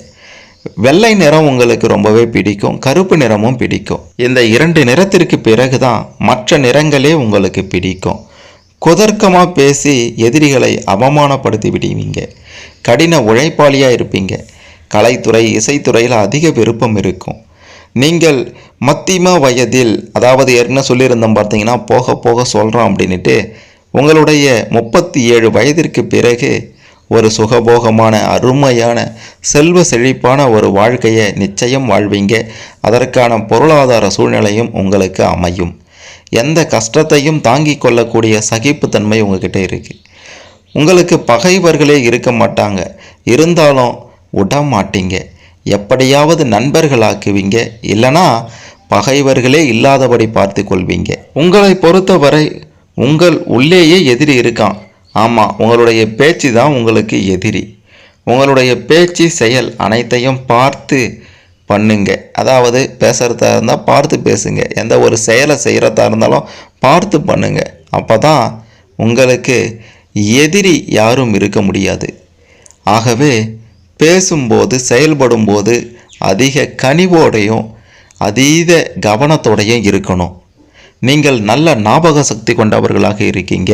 வெள்ளை நிறம் உங்களுக்கு ரொம்பவே பிடிக்கும். கருப்பு நிறமும் பிடிக்கும். இந்த 2 நிறத்திற்கு பிறகு தான் மற்ற நிறங்களே உங்களுக்கு பிடிக்கும். குதர்க்கமாக பேசி எதிரிகளை அவமானப்படுத்தி விடுவீங்க. கடின உழைப்பாளியாக இருப்பீங்க. கலைத்துறை, இசைத்துறையில் அதிக விருப்பம் இருக்கும். நீங்கள் மத்தியம வயதில், அதாவது ஏற்கனவே சொல்லியிருந்தோம் பார்த்தீங்கன்னா, போக போக சொல்கிறோம் அப்படின்ட்டு உங்களுடைய 37 வயதிற்கு பிறகு ஒரு சுகபோகமான அருமையான செல்வ செழிப்பான ஒரு வாழ்க்கையை நிச்சயம் வாழ்வீங்க. அதற்கான பொருளாதார சூழ்நிலையும் உங்களுக்கு அமையும். எந்த கஷ்டத்தையும் தாங்கி கொள்ளக்கூடிய சகிப்புத்தன்மை உங்ககிட்ட இருக்குது. உங்களுக்கு பகைவர்களே இருக்க மாட்டாங்க. இருந்தாலும் விட மாட்டீங்க. எப்படியாவது நண்பர்களாக்குவீங்க. இல்லைனா பகைவர்களே இல்லாதபடி பார்த்து கொள்வீங்க. உங்களை பொறுத்தவரை உங்கள் உள்ளேயே எதிரி இருக்கான். ஆமாம், உங்களுடைய பேச்சு தான் உங்களுக்கு எதிரி. உங்களுடைய பேச்சு செயல் அனைத்தையும் பார்த்து பண்ணுங்க. அதாவது பேசுகிறதா இருந்தால் பார்த்து பேசுங்க. எந்த ஒரு செயலை செய்கிறதா இருந்தாலும் பார்த்து பண்ணுங்க. அப்போ தான் உங்களுக்கு எதிரி யாரும் இருக்க முடியாது. ஆகவே பேசும்போது செயல்படும்போது அதிக கனிவோடையும் அதீத கவனத்தோடையும் இருக்கணும். நீங்கள் நல்ல ஞாபக சக்தி கொண்டவர்களாக இருக்கீங்க.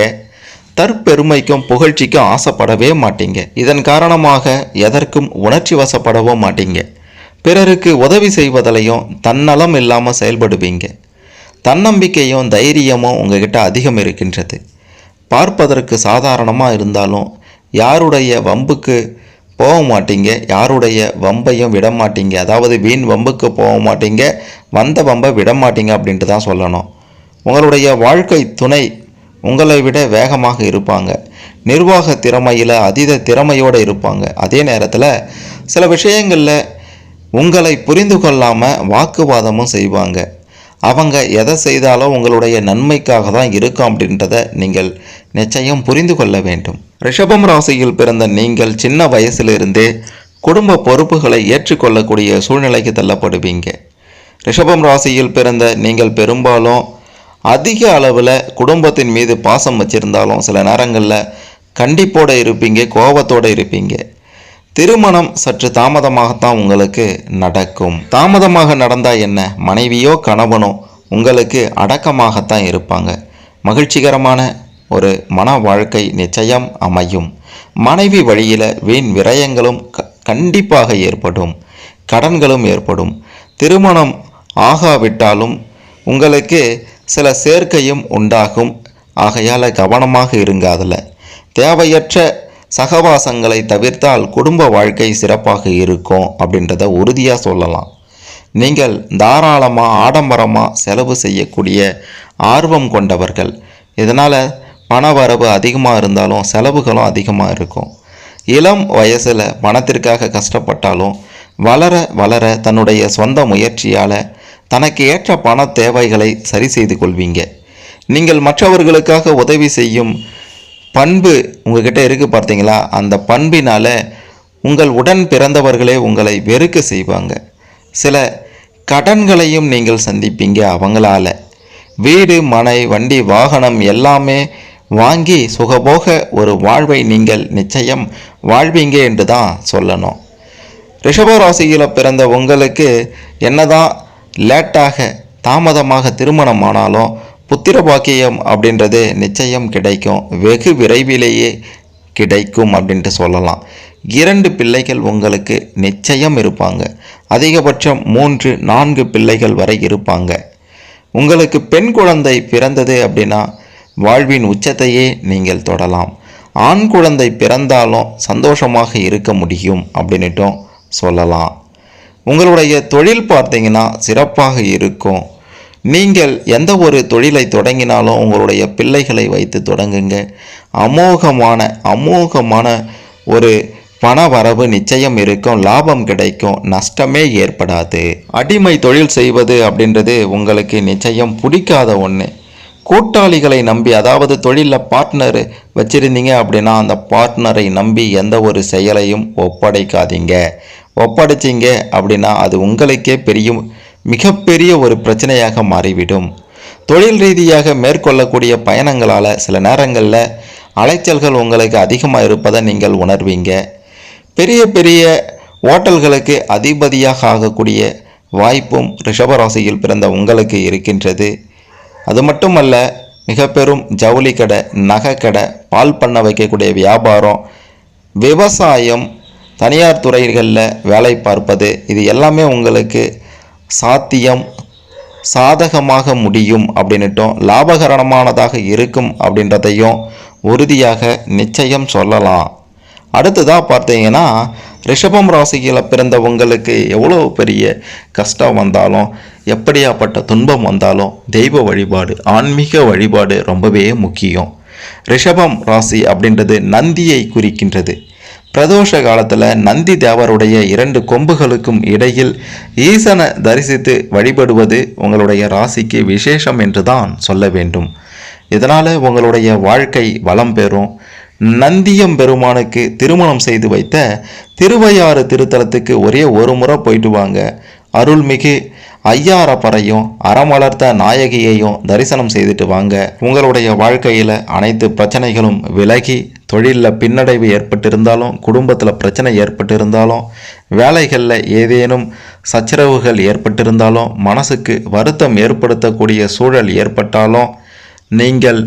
தற்பெருமைக்கும் புகழ்ச்சிக்கும் ஆசைப்படவே மாட்டீங்க. இதன் காரணமாக எதற்கும் உணர்ச்சி வசப்படவும் மாட்டீங்க. பிறருக்கு உதவி செய்வதிலையும் தன்னலம் இல்லாமல் செயல்படுவீங்க. தன்னம்பிக்கையும் தைரியமும் உங்ககிட்ட அதிகம் இருக்கின்றது. பார்ப்பதற்கு சாதாரணமாக இருந்தாலும் யாருடைய வம்புக்கு போக மாட்டீங்க, யாருடைய வம்பையும் விட மாட்டீங்க. அதாவது வீண் வம்புக்கு போக மாட்டீங்க, வந்த வம்பை விட மாட்டீங்க அப்படின்ட்டு தான் சொல்லணும். உங்களுடைய வாழ்க்கை துணை உங்களை விட வேகமாக இருப்பாங்க. நிர்வாக திறமையில் அதீத திறமையோடு இருப்பாங்க. அதே நேரத்தில் சில விஷயங்களில் உங்களை புரிந்து கொள்ளாமல் வாக்குவாதமும் செய்வாங்க. அவங்க எதை செய்தாலும் உங்களுடைய நன்மைக்காக தான் இருக்கும் அப்படின்றத நீங்கள் நிச்சயம் புரிந்து கொள்ள வேண்டும். ரிஷபம் ராசியில் பிறந்த நீங்கள் சின்ன வயசிலிருந்தே குடும்ப பொறுப்புகளை ஏற்றுக்கொள்ளக்கூடிய சூழ்நிலைக்கு தள்ளப்படுவீங்க. ரிஷபம் ராசியில் பிறந்த நீங்கள் பெரும்பாலும் அதிக அளவில் குடும்பத்தின் மீது பாசம் வச்சுருந்தாலும் சில நேரங்களில் கண்டிப்போடு இருப்பீங்க, கோபத்தோடு இருப்பீங்க. திருமணம் சற்று தாமதமாகத்தான் உங்களுக்கு நடக்கும். தாமதமாக நடந்தால் என்ன, மனைவியோ கணவனோ உங்களுக்கு அடக்கமாகத்தான் இருப்பாங்க. மகிழ்ச்சிகரமான ஒரு மன வாழ்க்கை நிச்சயம் அமையும். மனைவி வழியில் வீண் விரயங்களும் கண்டிப்பாக ஏற்படும், கடன்களும் ஏற்படும். திருமணம் ஆகாவிட்டாலும் உங்களுக்கு சில சேர்க்கையும் உண்டாகும். ஆகையால் கவனமாக இருங்க. அதில் தேவையற்ற சகவாசங்களை தவிர்த்தால் குடும்ப வாழ்க்கை சிறப்பாக இருக்கும் அப்படின்றத உறுதியாக சொல்லலாம். நீங்கள் தாராளமாக ஆடம்பரமாக செலவு செய்யக்கூடிய ஆர்வம் கொண்டவர்கள். இதனால் பண வரவு அதிகமாக இருந்தாலும் செலவுகளும் அதிகமாக இருக்கும். இளம் வயசில் பணத்திற்காக கஷ்டப்பட்டாலும் வளர வளர தன்னுடைய சொந்த முயற்சியால் தனக்கு ஏற்ற பண தேவைகளை சரி செய்து கொள்வீங்க. நீங்கள் மற்றவர்களுக்காக உதவி செய்யும் பண்பு உங்ககிட்ட இருக்குது பார்த்தீங்களா, அந்த பண்பினால் உங்கள் உடன் பிறந்தவர்களே உங்களை வெறுக்க செய்வாங்க. சில கடன்களையும் நீங்கள் சந்திப்பீங்க அவங்களால. வீடு, மனை, வண்டி, வாகனம் எல்லாமே வாங்கி சுகபோக ஒரு வாழ்வை நீங்கள் நிச்சயம் வாழ்வீங்க என்று தான் சொல்லணும். ரிஷப ராசியில் பிறந்த உங்களுக்கு என்னதான் லேட்டாக தாமதமாக திருமணம் ஆனாலும் புத்திர பாக்கியம் அப்படின்றது நிச்சயம் கிடைக்கும், வெகு விரைவிலேயே கிடைக்கும் அப்படின்ட்டு சொல்லலாம். 2 பிள்ளைகள் உங்களுக்கு நிச்சயம் இருப்பாங்க. அதிகபட்சம் 3-4 பிள்ளைகள் வரை இருப்பாங்க. உங்களுக்கு பெண் குழந்தை பிறந்தது அப்படின்னா வாழ்வின் உச்சத்தையே நீங்கள் தொடலாம். ஆண் குழந்தை பிறந்தாலும் சந்தோஷமாக இருக்க முடியும் அப்படின்னுட்டும் சொல்லலாம். உங்களுடைய தொழில் பார்த்தீங்கன்னா சிறப்பாக இருக்கும். நீங்கள் எந்த ஒரு தொழிலை தொடங்கினாலும் உங்களுடைய பிள்ளைகளை வைத்து தொடங்குங்க. அமோகமான ஒரு பண வரவு நிச்சயம் இருக்கும், லாபம் கிடைக்கும், நஷ்டமே ஏற்படாது. அடிமை தொழில் செய்வது அப்படின்றது உங்களுக்கு நிச்சயம் பிடிக்காத ஒன்று. கூட்டாளிகளை நம்பி, அதாவது தொழிலில் பார்ட்னர் வச்சுருந்தீங்க அப்படின்னா அந்த பார்ட்னரை நம்பி எந்த ஒரு செயலையும் ஒப்படைக்காதீங்க. ஒப்படைச்சிங்க அப்படின்னா அது உங்களுக்கே மிகப்பெரிய ஒரு பிரச்சனையாக மாறிவிடும். தொழில் ரீதியாக மேற்கொள்ளக்கூடிய பயணங்களால் சில நேரங்களில் அலைச்சல்கள் உங்களுக்கு அதிகமாக இருப்பதை நீங்கள் உணர்வீங்க. பெரிய பெரிய ஓட்டல்களுக்கு அதிபதியாக ஆகக்கூடிய வாய்ப்பும் ரிஷபராசியில் பிறந்த உங்களுக்கு இருக்கின்றது. அது மட்டுமல்ல, மிக பெரும் ஜவுளி கடை, நகை கடை, பால் பண்ண வைக்கக்கூடிய வியாபாரம், விவசாயம், தனியார் துறைகளில் வேலை பார்ப்பது, இது எல்லாமே உங்களுக்கு சாத்தியம், சாதகமாக முடியும் அப்படின்னுட்டும் லாபகரமானதாக இருக்கும் அப்படின்றதையும் உறுதியாக நிச்சயம் சொல்லலாம். அடுத்ததாக பார்த்தீங்கன்னா, ரிஷபம் ராசியில் பிறந்த உங்களுக்கு எவ்வளோ பெரிய கஷ்டம் வந்தாலும், எப்படியாப்பட்ட துன்பம் வந்தாலும் தெய்வ வழிபாடு, ஆன்மீக வழிபாடு ரொம்பவே முக்கியம். ரிஷபம் ராசி அப்படின்றது நந்தியை குறிக்கின்றது. பிரதோஷ காலத்தில் நந்தி தேவருடைய 2 கொம்புகளுக்கும் இடையில் ஈசனை தரிசித்து வழிபடுவது உங்களுடைய ராசிக்கு விசேஷம் என்று தான் சொல்ல வேண்டும். இதனால் உங்களுடைய வாழ்க்கை வளம் பெறும். நந்தியம் பெருமானுக்கு திருமணம் செய்து வைத்த திருவையாறு திருத்தலத்துக்கு ஒரே ஒரு முறை போயிட்டு வாங்க. அருள்மிகு ஐயாரப்பரையும் அறம் வளர்த்த நாயகியையும் தரிசனம் செய்துட்டு வாங்க. உங்களுடைய வாழ்க்கையில் அனைத்து பிரச்சனைகளும் விலகி, தொழிலில் பின்னடைவு ஏற்பட்டிருந்தாலும், குடும்பத்தில் பிரச்சனை ஏற்பட்டிருந்தாலும், வேலைகளில் ஏதேனும் சச்சரவுகள் ஏற்பட்டிருந்தாலும், மனசுக்கு வருத்தம் ஏற்படுத்தக்கூடிய சூழல் ஏற்பட்டாலும், நீங்கள்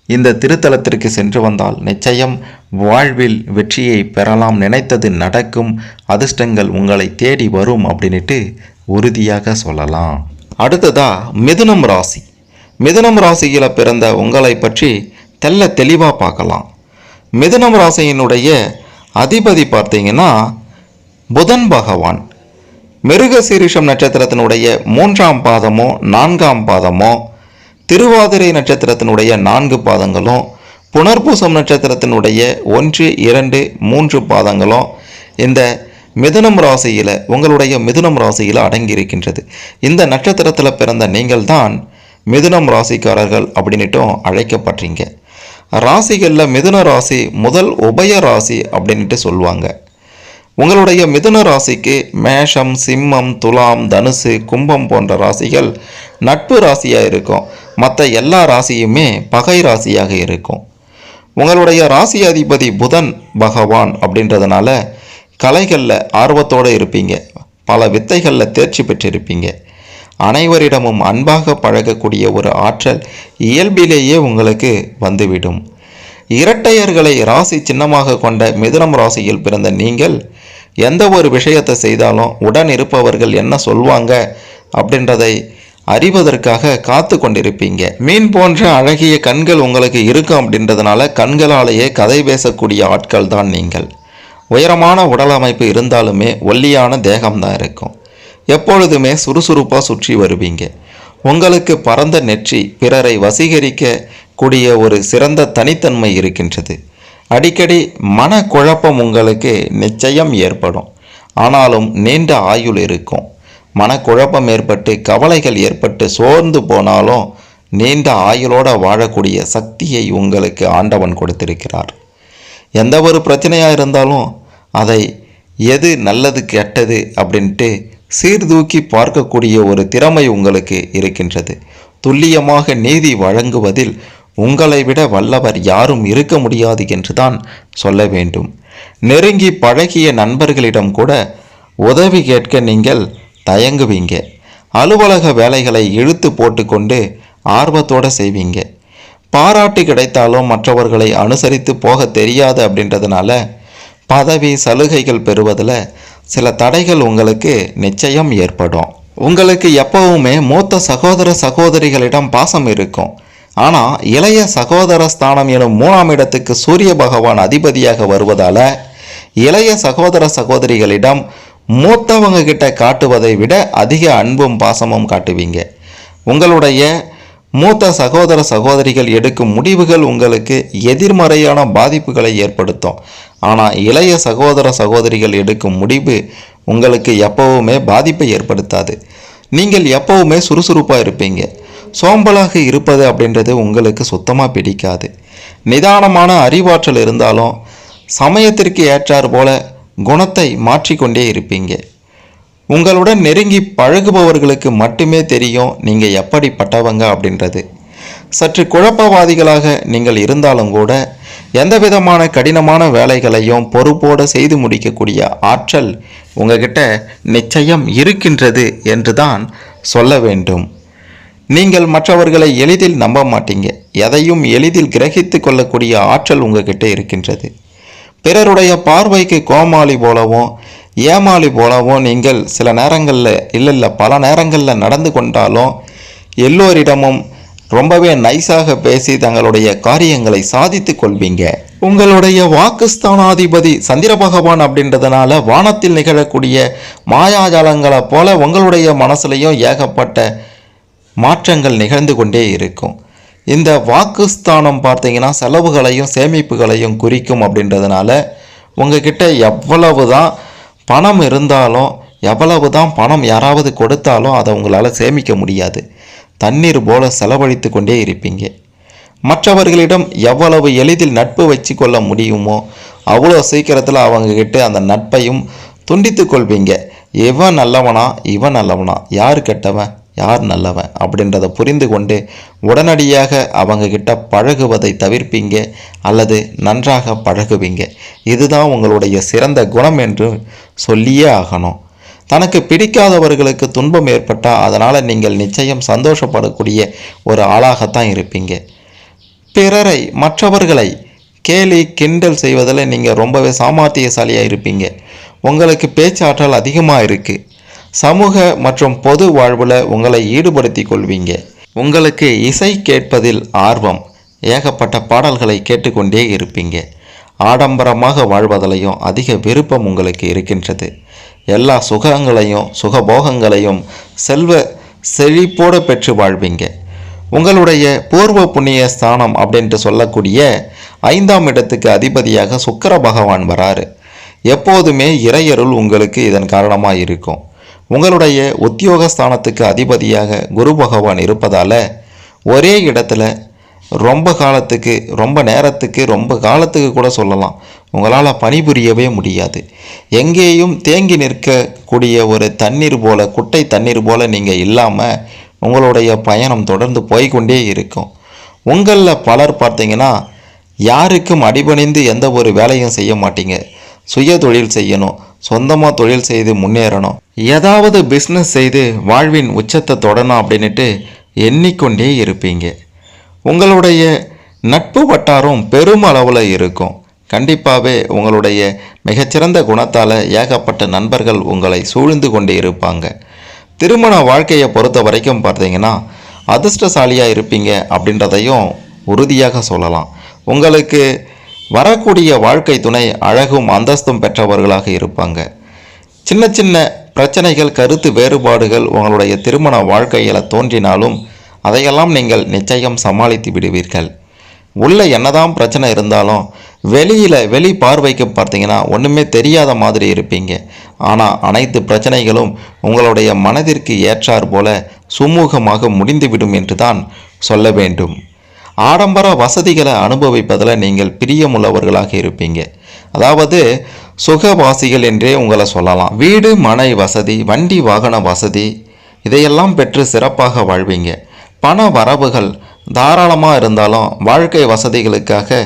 இந்த திருத்தலத்திற்கு சென்று வந்தால் நிச்சயம் வாழ்வில் வெற்றியை பெறலாம். நினைத்தது நடக்கும், அதிர்ஷ்டங்கள் உங்களை தேடி வரும் அப்படின்ட்டு உறுதியாக சொல்லலாம். அடுத்ததா மிதுனம் ராசி. மிதுனம் ராசியில் பிறந்த உங்களை பற்றி தெளிவாக பார்க்கலாம். மிதுனம் ராசியினுடைய அதிபதி பார்த்தீங்கன்னா புதன் பகவான். மிருகசீரிஷம் நட்சத்திரத்தினுடைய 3ஆம் பாதமோ 4ஆம் பாதமோ, திருவாதிரை நட்சத்திரத்தினுடைய 4 பாதங்களும், புனர்பூசம் நட்சத்திரத்தினுடைய 1, 2, 3 பாதங்களும் இந்த மிதுனம் ராசியில், உங்களுடைய மிதுனம் ராசியில் அடங்கியிருக்கின்றது. இந்த நட்சத்திரத்தில் பிறந்த நீங்கள் தான் மிதுனம் ராசிக்காரர்கள் அப்படின்னுட்டும் அழைக்கப்படுறீங்க. ராசிகளில் மிதுன ராசி முதல் உபய ராசி அப்படின்ட்டு சொல்லுவாங்க. உங்களுடைய மிதுன ராசிக்கு மேஷம், சிம்மம், துலாம், தனுசு, கும்பம் போன்ற ராசிகள் நட்பு ராசியாக இருக்கும். மற்ற எல்லா ராசியுமே பகை ராசியாக இருக்கும். உங்களுடைய ராசி அதிபதி புதன் பகவான் அப்படின்றதுனால கலைகளில் ஆர்வத்தோடு இருப்பீங்க. பல வித்தைகளில் தேர்ச்சி பெற்றிருப்பீங்க. அனைவரிடமும் அன்பாக பழகக்கூடிய ஒரு ஆற்றல் இயல்பிலேயே உங்களுக்கு வந்துவிடும். இரட்டையர்களை ராசி சின்னமாக கொண்ட மிதுனம் ராசியில் பிறந்த நீங்கள் எந்த ஒரு விஷயத்தை செய்தாலும் உடன் இருப்பவர்கள் என்ன சொல்வாங்க அப்படின்றதை அறிவதற்காக காத்து கொண்டிருப்பீங்க. மீன் போன்ற அழகிய கண்கள் உங்களுக்கு இருக்கும் அப்படின்றதுனால கண்களாலேயே கதை பேசக்கூடிய ஆட்கள் தான் நீங்கள். உயரமான உடல் அமைப்பு இருந்தாலுமே ஒல்லியான தேகம்தான் இருக்கும். எப்பொழுதுமே சுறுசுறுப்பாக சுற்றி வருவீங்க. உங்களுக்கு பரந்த நெற்றி, பிறரை வசீகரிக்க கூடிய ஒரு சிறந்த தனித்தன்மை இருக்கின்றது. அடிக்கடி மனக்குழப்பம் உங்களுக்கு நிச்சயம் ஏற்படும். ஆனாலும் நீண்ட ஆயுள் இருக்கும். மனக்குழப்பம் ஏற்பட்டு கவலைகள் ஏற்பட்டு சோர்ந்து போனாலும் நீண்ட ஆயுளோடு வாழக்கூடிய சக்தியை உங்களுக்கு ஆண்டவன் கொடுத்திருக்கிறார். எந்த ஒரு பிரச்சனையாக இருந்தாலும் அதை எது நல்லது கெட்டது அப்படின்ட்டு சீர்தூக்கி பார்க்கக்கூடிய ஒரு திறமை உங்களுக்கு இருக்கின்றது. துல்லியமாக நீதி வழங்குவதில் உங்களை விட வல்லவர் யாரும் இருக்க முடியாது என்று தான் சொல்ல வேண்டும். நெருங்கி பழகிய நண்பர்களிடம் கூட உதவி கேட்க நீங்கள் தயங்குவீங்க. அலுவலக வேலைகளை இழுத்து போட்டுக்கொண்டு ஆர்வத்தோடு செய்வீங்க. பாராட்டு கிடைத்தாலும் மற்றவர்களை அனுசரித்து போக தெரியாது அப்படின்றதுனால பதவி சலுகைகள் பெறுவதில் சில தடைகள் உங்களுக்கு நிச்சயம் ஏற்படும். உங்களுக்கு எப்பவுமே மூத்த சகோதர சகோதரிகளிடம் பாசம் இருக்கும். ஆனால் இளைய சகோதர ஸ்தானம் எனும் 3ஆம் இடத்துக்கு சூரிய பகவான் அதிபதியாக வருவதால் இளைய சகோதர சகோதரிகளிடம் மூத்தவங்க கிட்ட காட்டுவதை விட அதிக அன்பும் பாசமும் காட்டுவீங்க. உங்களுடைய மூத்த சகோதர சகோதரிகள் எடுக்கும் முடிவுகள் உங்களுக்கு எதிர்மறையான பாதிப்புகளை ஏற்படுத்தும். ஆனால் இளைய சகோதர சகோதரிகள் எடுக்கும் முடிவு உங்களுக்கு எப்பவுமே பாதிப்பை ஏற்படுத்தாது. நீங்கள் எப்பவுமே சுறுசுறுப்பாக இருப்பீங்க. சோம்பலாக இருப்பது அப்படின்றது உங்களுக்கு சுத்தமாக பிடிக்காது. நிதானமான அறிவாற்றல் இருந்தாலும் சமயத்திற்கு ஏற்றார் போல குணத்தை மாற்றிக்கொண்டே இருப்பீங்க. உங்களுடன் நெருங்கி பழகுபவர்களுக்கு மட்டுமே தெரியும் நீங்கள் எப்படிப்பட்டவங்க அப்படின்றது. சற்று குழப்பவாதிகளாக நீங்கள் இருந்தாலும் கூட எந்த விதமான கடினமான வேலைகளையும் பொறுப்போடு செய்து முடிக்கக்கூடிய ஆற்றல் உங்ககிட்ட நிச்சயம் இருக்கின்றது என்று தான் சொல்ல வேண்டும். நீங்கள் மற்றவர்களை எளிதில் நம்ப மாட்டீங்க. எதையும் எளிதில் கிரகித்து கொள்ளக்கூடிய ஆற்றல் உங்ககிட்ட இருக்கின்றது. பிறருடைய பார்வைக்கு கோமாளி போலவும் ஏமாளி போலவும் நீங்கள் சில நேரங்களில் இல்லை பல நேரங்களில் நடந்து கொண்டாலும் எல்லோரிடமும் ரொம்பவே நைஸாக பேசி தங்களுடைய காரியங்களை சாதித்து கொள்வீங்க. உங்களுடைய வாக்குஸ்தானாதிபதி சந்திர பகவான் அப்படின்றதுனால வானத்தில் நிகழக்கூடிய மாயாஜாலங்களை போல உங்களுடைய மனசுலையும் ஏகப்பட்ட மாற்றங்கள் நிகழ்ந்து கொண்டே இருக்கும். இந்த வாக்குஸ்தானம் பார்த்தீங்கன்னா செலவுகளையும் சேமிப்புகளையும் குறிக்கும் அப்படின்றதுனால உங்ககிட்ட எவ்வளவு தான் பணம் இருந்தாலும் எவ்வளவு தான் பணம் யாராவது கொடுத்தாலும் அதை உங்களால் சேமிக்க முடியாது. தண்ணீர் போல செலவழித்து கொண்டே இருப்பீங்க. மற்றவர்களிடம் எவ்வளவு எளிதில் நட்பு வச்சு கொள்ள முடியுமோ அவ்வளோ சீக்கிரத்தில் அவங்கக்கிட்ட அந்த நட்பையும் துண்டித்து கொள்வீங்க. இவன் நல்லவனா இவன் நல்லவனா, யார் கெட்டவன் யார் நல்லவன் அப்படின்றத புரிந்து கொண்டு உடனடியாக அவங்கக்கிட்ட பழகுவதை தவிர்ப்பீங்க அல்லது நன்றாக பழகுவீங்க. இதுதான் உங்களுடைய சிறந்த குணம் என்று சொல்லியே ஆகணும். தனக்கு பிடிக்காதவர்களுக்கு துன்பம் ஏற்பட்டால் அதனால் நீங்கள் நிச்சயம் சந்தோஷப்படக்கூடிய ஒரு ஆளாகத்தான் இருப்பீங்க. பிறரை மற்றவர்களை கேலி கிண்டல் செய்வதில் நீங்கள் ரொம்பவே சாமர்த்தியசாலியாக இருப்பீங்க. உங்களுக்கு பேச்சாற்றல் அதிகமாக இருக்குது. சமூக மற்றும் பொது வாழ்வில் உங்களை ஈடுபடுத்தி கொள்வீங்க. உங்களுக்கு இசை கேட்பதில் ஆர்வம். ஏகப்பட்ட பாடல்களை கேட்டுக்கொண்டே இருப்பீங்க. ஆடம்பரமாக வாழ்வதிலையும் அதிக விருப்பம் உங்களுக்கு இருக்கின்றது. எல்லா சுகங்களையும் சுகபோகங்களையும் செல்வ செழிப்போடு பெற்று வாழ்வீங்க. உங்களுடைய பூர்வ புண்ணிய ஸ்தானம் அப்படின்ட்டு சொல்லக்கூடிய 5ஆம் இடத்துக்கு அதிபதியாக சுக்கிர பகவான் வராரு. எப்போதுமே இறையருள் உங்களுக்கு இதன் காரணமாக இருக்கும். உங்களுடைய உத்தியோக ஸ்தானத்துக்கு அதிபதியாக குரு பகவான் இருப்பதால் ஒரே இடத்துல ரொம்ப காலத்துக்கு ரொம்ப காலத்துக்கு கூட சொல்லலாம் உங்களால் பணிபுரியவே முடியாது. எங்கேயும் தேங்கி நிற்கக்கூடிய ஒரு தண்ணீர் போல, குட்டை தண்ணீர் போல நீங்கள் இல்லாமல் உங்களுடைய பயணம் தொடர்ந்து போய்கொண்டே இருக்கும். உங்களில் பலர் பார்த்தீங்கன்னா யாருக்கும் அடிபணிந்து எந்த ஒரு வேலையும் செய்ய மாட்டீங்க. சுய தொழில் செய்யணும், சொந்தமாக தொழில் செய்து முன்னேறணும், ஏதாவது பிஸ்னஸ் செய்து வாழ்வின் உச்சத்தை தொடணும் அப்படின்ட்டு எண்ணிக்கொண்டே இருப்பீங்க. உங்களுடைய நட்பு வட்டாரம் பெருமளவில் இருக்கும். கண்டிப்பாகவே உங்களுடைய மிகச்சிறந்த குணத்தால் ஏகப்பட்ட நண்பர்கள் உங்களை சூழ்ந்து கொண்டே இருப்பாங்க. திருமண வாழ்க்கையை பொறுத்த வரைக்கும் பார்த்தீங்கன்னா அதிர்ஷ்டசாலியாக இருப்பீங்க அப்படின்றதையும் உறுதியாக சொல்லலாம். உங்களுக்கு வரக்கூடிய வாழ்க்கை துணை அழகும் அந்தஸ்தும் பெற்றவர்களாக இருப்பாங்க. சின்ன சின்ன பிரச்சனைகள், கருத்து வேறுபாடுகள் உங்களுடைய திருமண வாழ்க்கையில் தோன்றினாலும் அதையெல்லாம் நீங்கள் நிச்சயம் சமாளித்து விடுவீர்கள். உள்ள என்னதான் பிரச்சனை இருந்தாலும் வெளி பார்வைக்கு பார்த்தீங்கன்னா ஒன்றுமே தெரியாத மாதிரி இருப்பீங்க. ஆனால் அனைத்து பிரச்சனைகளும் உங்களுடைய மனதிற்கு ஏற்றார் போல சுமூகமாக முடிந்துவிடும் என்று தான் சொல்ல வேண்டும். ஆடம்பர வசதிகளை அனுபவிப்பதில் நீங்கள் பிரியமுள்ளவர்களாக இருப்பீங்க. அதாவது சுகவாசிகள் என்றே உங்களை சொல்லலாம். வீடு மனை வசதி, வண்டி வாகன வசதி இதையெல்லாம் பெற்று சிறப்பாக வாழ்வீங்க. பண வரவுகள் தாராளமாக இருந்தாலும் வாழ்க்கை வசதிகளுக்காக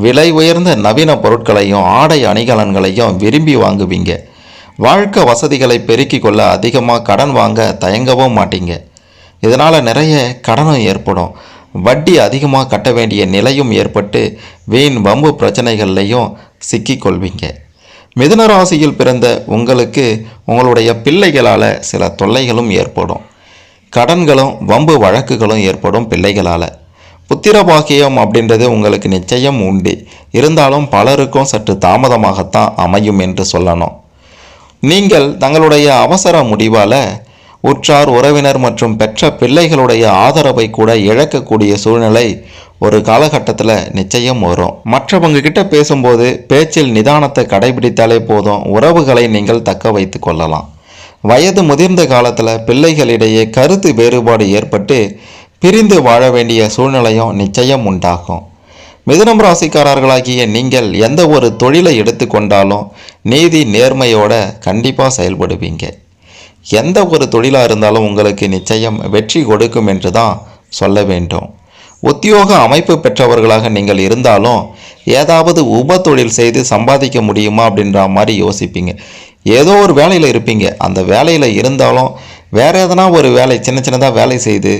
விலை உயர்ந்த நவீன பொருட்களையும் ஆடை அணிகலன்களையும் விரும்பி வாங்குவீங்க. வாழ்க்கை வசதிகளை பெருக்கிக் கொள்ள அதிகமாக கடன் வாங்க தயங்கவும் மாட்டீங்க. இதனால் நிறைய கடனும் ஏற்படும். வட்டி அதிகமாக கட்ட வேண்டிய நிலையும் ஏற்பட்டு வீண் வம்பு பிரச்சனைகள்லையும் சிக்கிக்கொள்வீங்க. மிதுன ராசியில் பிறந்த உங்களுக்கு உங்களுடைய பிள்ளைகளால் சில தொல்லைகளும் ஏற்படும். கடன்களும் வம்பு வழக்குகளும் ஏற்படும் பிள்ளைகளால். புத்திர பாக்கியம் அப்படின்றது உங்களுக்கு நிச்சயம் உண்டு. இருந்தாலும் பலருக்கும் சற்று தாமதமாகத்தான் அமையும் என்று சொல்லணும். நீங்கள் தங்களுடைய அவசர முடிவால் உற்றார் உறவினர் மற்றும் பெற்ற பிள்ளைகளுடைய ஆதரவை கூட இழக்கக்கூடிய சூழ்நிலை ஒரு காலகட்டத்தில் நிச்சயம் வரும். மற்றவங்க கிட்ட பேசும்போது பேச்சில் நிதானத்தை கடைபிடித்தாலே போதும், உறவுகளை நீங்கள் தக்க வைத்து கொள்ளலாம். வயது முதிர்ந்த காலத்தில் பிள்ளைகளிடையே கருத்து வேறுபாடு ஏற்பட்டு பிரிந்து வாழ வேண்டிய சூழ்நிலையும் நிச்சயம் உண்டாகும். மிதுனம் ராசிக்காரர்களாகிய நீங்கள் எந்த ஒரு தொழிலை எடுத்துக்கொண்டாலும் நீதி நேர்மையோட கண்டிப்பாக செயல்படுவீங்க. எந்த ஒரு தொழிலாக இருந்தாலும் உங்களுக்கு நிச்சயம் வெற்றி கொடுக்கும் என்று தான் சொல்ல வேண்டும். உத்தியோக அமைப்பு பெற்றவர்களாக நீங்கள் இருந்தாலும் ஏதாவது உப தொழில் செய்து சம்பாதிக்க முடியுமா அப்படின்ற மாதிரி யோசிப்பீங்க. ஏதோ ஒரு வேலையில் இருப்பீங்க. அந்த வேலையில் இருந்தாலும் வேறு எதனா ஒரு வேலை சின்னதாக வேலை செய்து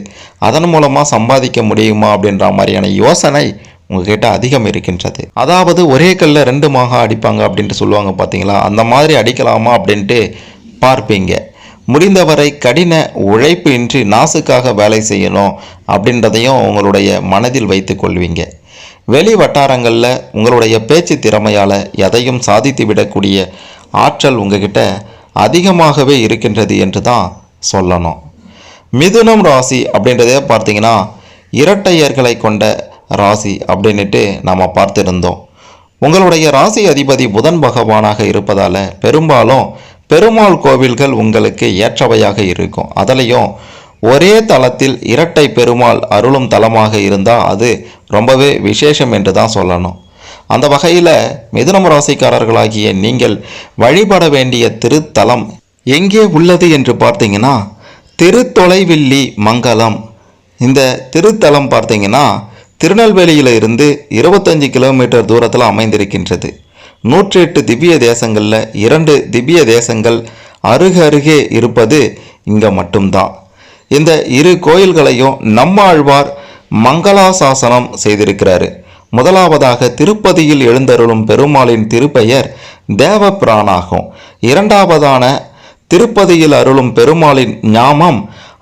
அதன் மூலமாக சம்பாதிக்க முடியுமா அப்படின்ற மாதிரியான யோசனை உங்ககிட்ட அதிகம் இருக்கின்றது. அதாவது ஒரே கல்ல 2 மாகா அடிப்பாங்க அப்படின்ட்டு சொல்லுவாங்க பார்த்தீங்களா, அந்த மாதிரி அடிக்கலாமா அப்படின்ட்டு பார்ப்பீங்க. முடிந்தவரை கடின உழைப்பு இன்றி நாசுக்காக வேலை செய்யணும் அப்படின்றதையும் உங்களுடைய மனதில் வைத்து கொள்வீங்க. வெளி வட்டாரங்களில் உங்களுடைய பேச்சு திறமையால் எதையும் சாதித்து விடக்கூடிய ஆற்றல் உங்ககிட்ட அதிகமாகவே இருக்கின்றது என்று தான் சொல்லணும். மிதுனம் ராசி அப்படின்றதே பார்த்தீங்கன்னா இரட்டையர்களை கொண்ட ராசி அப்படின்ட்டு நாம் பார்த்துருந்தோம். உங்களுடைய ராசி அதிபதி புதன் பகவானாக இருப்பதால் பெரும்பாலும் பெருமாள் கோவில்கள் உங்களுக்கு ஏற்றவையாக இருக்கும். அதிலையும் ஒரே தலத்தில் இரட்டை பெருமாள் அருளும் தலமாக இருந்தால் அது ரொம்பவே விசேஷம் என்று தான் சொல்லணும். அந்த வகையில் மிதுனம் ராசிக்காரர்களாகிய நீங்கள் வழிபட வேண்டிய திருத்தலம் எங்கே உள்ளது என்று பார்த்தீங்கன்னா திருத்தொலைவில்லி மங்கலம். இந்த திருத்தலம் பார்த்தீங்கன்னா திருநெல்வேலியில் இருந்து 25 கிலோமீட்டர் தூரத்தில் அமைந்திருக்கின்றது. 108 திவ்ய தேசங்களில் 2 திவ்ய தேசங்கள் அருகருகே இருப்பது இங்கே மட்டும்தான். இந்த 2 கோயில்களையும் நம்மாழ்வார் மங்களாசாசனம் செய்திருக்கிறாரு. முதலாவதாக திருப்பதியில் எழுந்தருளும் பெருமாளின் திருப்பெயர் தேவபிரானாகும். இரண்டாவதான திருப்பதியில் அருளும் பெருமாளின் ஞாமம்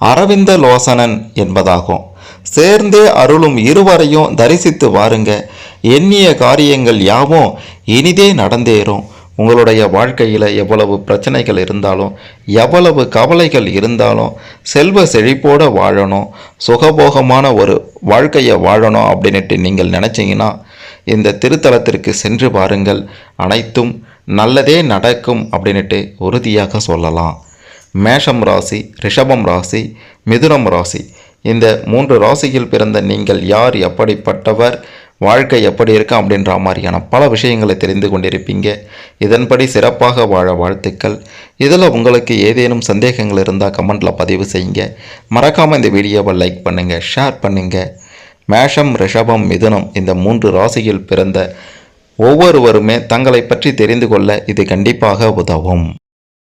அரவிந்த லோசனன் என்பதாகும். சேர்ந்தே அருளும் இருவரையும் தரிசித்து வாருங்க. எண்ணிய காரியங்கள் யாவும் இனிதே நடந்தேறும். உங்களுடைய வாழ்க்கையில் எவ்வளவு பிரச்சனைகள் இருந்தாலும், எவ்வளவு கவலைகள் இருந்தாலும், செல்வ செழிப்போடு வாழணும், சுகபோகமான ஒரு வாழ்க்கையை வாழணும் அப்படின்ட்டு நீங்கள் நினச்சிங்கன்னா இந்த திருத்தலத்திற்கு சென்று பாருங்கள். அனைத்தும் நல்லதே நடக்கும் அப்படின்ட்டு உறுதியாக சொல்லலாம். மேஷம் ராசி, ரிஷபம் ராசி, மிதுனம் ராசி, இந்த 3 ராசியில் பிறந்த நீங்கள் யார், எப்படிப்பட்டவர், வாழ்க்கை எப்படி இருக்கும் அப்படின்ற மாதிரியான பல விஷயங்களை தெரிந்து கொண்டிருப்பீங்க. இதன்படி சிறப்பாக வாழ வாழ்த்துக்கள். இதில் உங்களுக்கு ஏதேனும் சந்தேகங்கள் இருந்தால் கமெண்டில் பதிவு செய்யுங்க. மறக்காமல் இந்த வீடியோவை லைக் பண்ணுங்கள், ஷேர் பண்ணுங்கள். மேஷம், ரிஷபம், மிதுனம் இந்த 3 ராசியில் பிறந்த ஒவ்வொருவருமே தங்களை பற்றி தெரிந்து கொள்ள இது கண்டிப்பாக உதவும்.